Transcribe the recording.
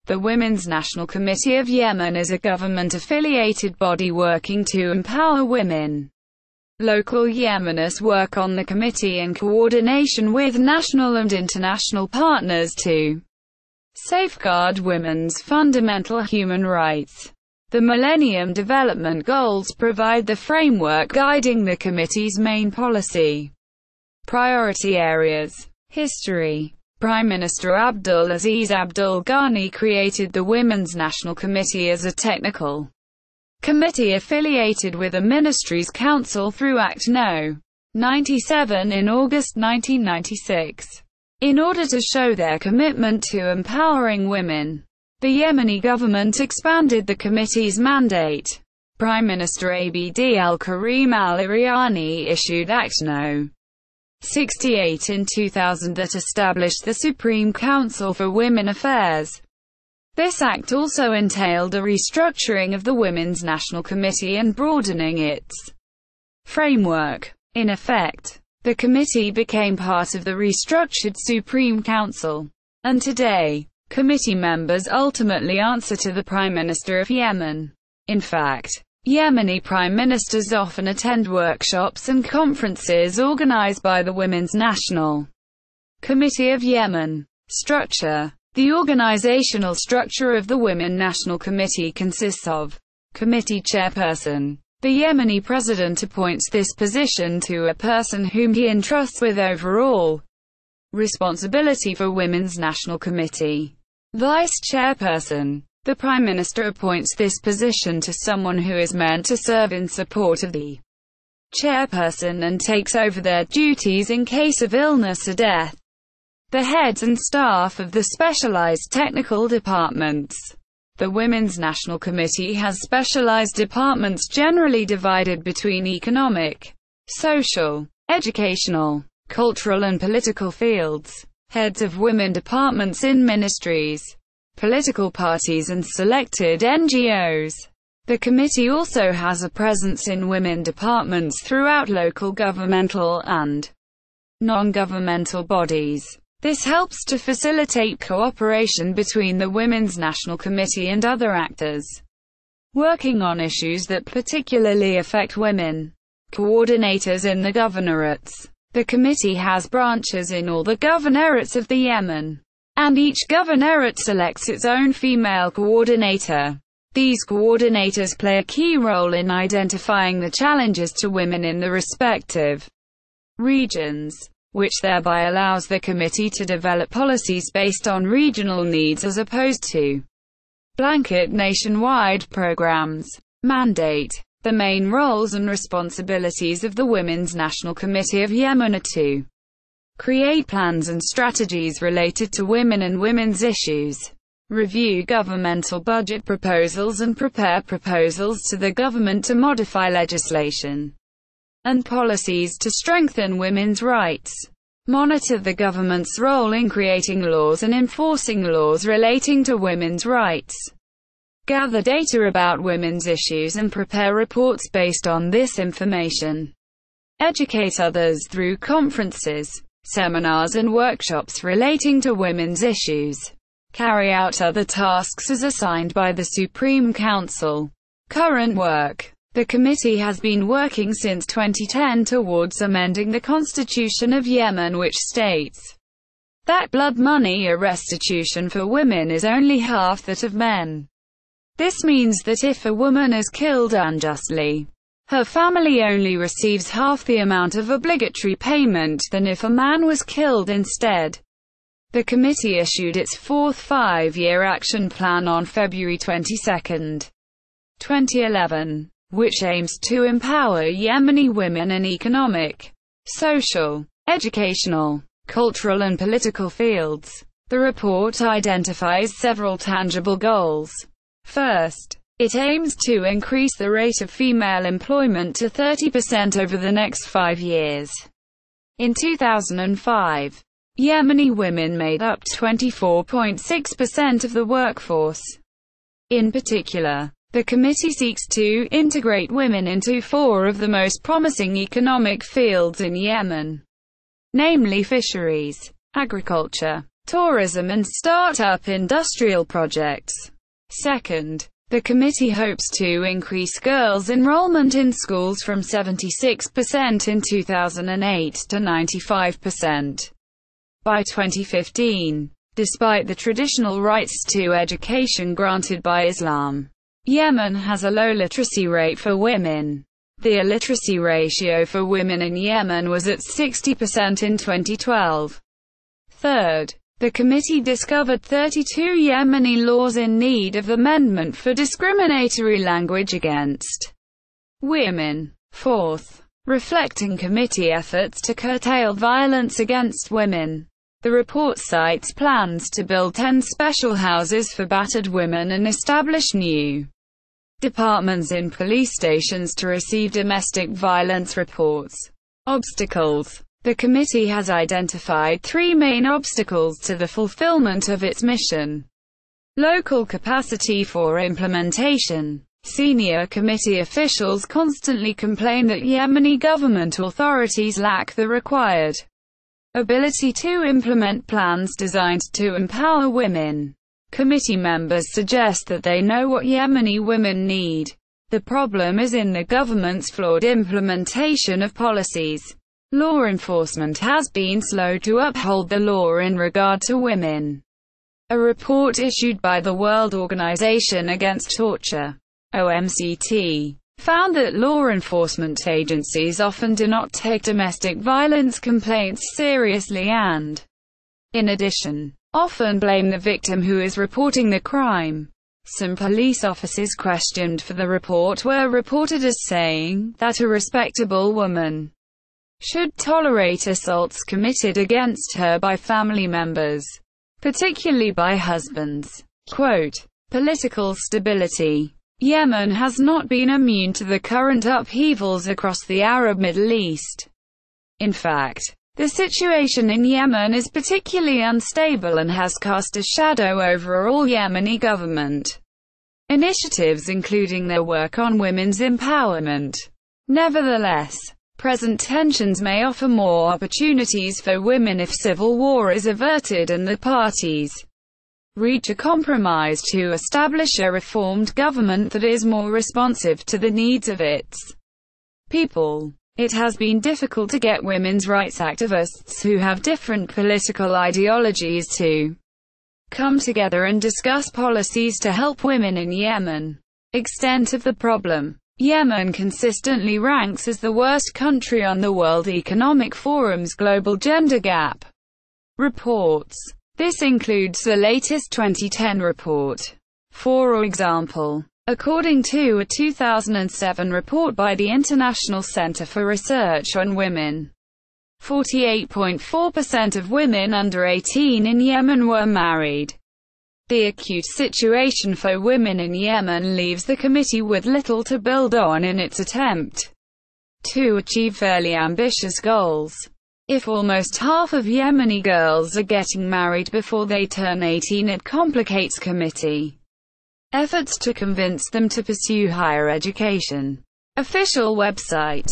The Women's National Committee of Yemen is a government-affiliated body working to empower women. Local Yemenis work on the committee in coordination with national and international partners to safeguard women's fundamental human rights. The Millennium Development Goals provide the framework guiding the committee's main policy priority areas. History. Prime Minister Abdul Aziz Abdul Ghani created the Women's National Committee as a technical committee affiliated with the Ministry's Council through Act No. 97 in August 1996. In order to show their commitment to empowering women, the Yemeni government expanded the committee's mandate. Prime Minister Abd al-Karim al-Iriani issued Act No. 68 in 2000 that established the Supreme Council for Women Affairs. This act also entailed a restructuring of the Women's National Committee and broadening its framework. In effect, the committee became part of the restructured Supreme Council, and today, committee members ultimately answer to the Prime Minister of Yemen. In fact, Yemeni prime ministers often attend workshops and conferences organized by the Women's National Committee of Yemen. Structure. The organizational structure of the Women National Committee consists of committee chairperson. The Yemeni president appoints this position to a person whom he entrusts with overall responsibility for Women's National Committee. Vice chairperson. The Prime Minister appoints this position to someone who is meant to serve in support of the chairperson and takes over their duties in case of illness or death. The heads and staff of the specialized technical departments. The Women's National Committee has specialized departments generally divided between economic, social, educational, cultural and political fields. Heads of women departments in ministries, political parties and selected NGOs. The committee also has a presence in women departments throughout local governmental and non-governmental bodies. This helps to facilitate cooperation between the Women's National Committee and other actors working on issues that particularly affect women. Coordinators in the governorates. The committee has branches in all the governorates of the Yemen, and each governorate selects its own female coordinator. These coordinators play a key role in identifying the challenges to women in the respective regions, which thereby allows the committee to develop policies based on regional needs as opposed to blanket nationwide programs. Mandate. The main roles and responsibilities of the Women's National Committee of Yemen are to create plans and strategies related to women and women's issues, review governmental budget proposals and prepare proposals to the government to modify legislation and policies to strengthen women's rights, monitor the government's role in creating laws and enforcing laws relating to women's rights, gather data about women's issues and prepare reports based on this information, educate others through conferences, seminars and workshops relating to women's issues, carry out other tasks as assigned by the Supreme Council. Current work. The committee has been working since 2010 towards amending the Constitution of Yemen, which states that blood money or restitution for women is only half that of men. This means that if a woman is killed unjustly, her family only receives half the amount of obligatory payment than if a man was killed instead. The committee issued its fourth five-year action plan on February 22, 2011, which aims to empower Yemeni women in economic, social, educational, cultural and political fields. The report identifies several tangible goals. First, it aims to increase the rate of female employment to 30% over the next 5 years. In 2005, Yemeni women made up 24.6% of the workforce. In particular, the committee seeks to integrate women into 4 of the most promising economic fields in Yemen, namely fisheries, agriculture, tourism and start-up industrial projects. Second, the committee hopes to increase girls' enrollment in schools from 76% in 2008 to 95% by 2015. Despite the traditional rights to education granted by Islam, Yemen has a low literacy rate for women. The illiteracy ratio for women in Yemen was at 60% in 2012. Third, the committee discovered 32 Yemeni laws in need of amendment for discriminatory language against women. Fourth, reflecting committee efforts to curtail violence against women, the report cites plans to build 10 special houses for battered women and establish new departments in police stations to receive domestic violence reports. Obstacles. The committee has identified 3 main obstacles to the fulfillment of its mission. Local capacity for implementation. Senior committee officials constantly complain that Yemeni government authorities lack the required ability to implement plans designed to empower women. Committee members suggest that they know what Yemeni women need. The problem is in the government's flawed implementation of policies. Law enforcement has been slow to uphold the law in regard to women. A report issued by the World Organization Against Torture, OMCT, found that law enforcement agencies often do not take domestic violence complaints seriously and, in addition, often blame the victim who is reporting the crime. Some police officers questioned for the report were reported as saying that a respectable woman should tolerate assaults committed against her by family members, particularly by husbands. Quote, political stability. Yemen has not been immune to the current upheavals across the Arab Middle East. In fact, the situation in Yemen is particularly unstable and has cast a shadow over all Yemeni government initiatives, including their work on women's empowerment. Nevertheless, present tensions may offer more opportunities for women if civil war is averted and the parties reach a compromise to establish a reformed government that is more responsive to the needs of its people. It has been difficult to get women's rights activists who have different political ideologies to come together and discuss policies to help women in Yemen. Extent of the problem. Yemen consistently ranks as the worst country on the World Economic Forum's Global Gender Gap reports. This includes the latest 2010 report. For example, according to a 2007 report by the International Center for Research on Women, 48.4% of women under 18 in Yemen were married. The acute situation for women in Yemen leaves the committee with little to build on in its attempt to achieve fairly ambitious goals. If almost half of Yemeni girls are getting married before they turn 18, it complicates committee efforts to convince them to pursue higher education. Official website.